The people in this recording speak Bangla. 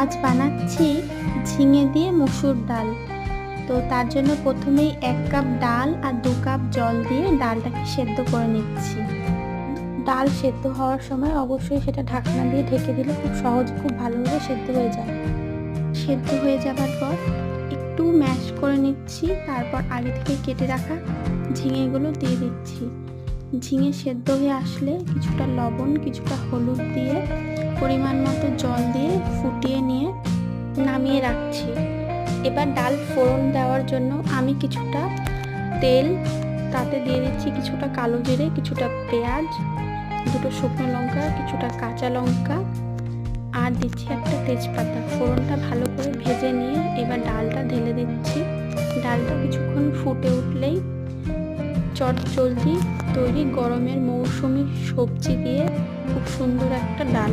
আজ বানাচ্ছি ঝিঙে দিয়ে মসুর ডাল। তো তার জন্য প্রথমেই 1 কাপ ডাল আর 2 কাপ জল দিয়ে ডালটাকে সেদ্ধ করে নিচ্ছি। ডাল সেদ্ধ হওয়ার সময় অবশ্যই সেটা ঢাকনা দিয়ে ঢেকে দিলে খুব সহজে খুব ভালোভাবে সেদ্ধ হয়ে যায়। সেদ্ধ হয়ে যাবার পর একটু ম্যাশ করে নিচ্ছি, তারপর আগে থেকে কেটে রাখা ঝিঙেগুলো দিয়ে দিচ্ছি। ঝিঙে সেদ্ধ হয়ে আসলে কিছুটা লবণ, কিছুটা হলুদ দিয়ে পরিমাণ মতো জল দিয়ে ফুটিয়ে নিয়ে নামিয়ে রাখছি। এবার ডাল ফোড়ন দেওয়ার জন্য আমি কিছুটা তেল, তাতে দিয়ে দিচ্ছি কিছুটা কালো জিরে, কিছুটা পেঁয়াজ, 2টো শুকনো লঙ্কা, কিছুটা কাঁচা লঙ্কা আর দিচ্ছি একটা তেজপাতা। ফোড়নটা ভালো করে ভেজে নিয়ে এবার ডালটা ঢেলে দিচ্ছি। ডালটা কিছুক্ষণ ফুটে উঠলেই চটজলদি তৈরি গরমের মৌসুমি সবজি দিয়ে খুব সুন্দর একটা ডাল।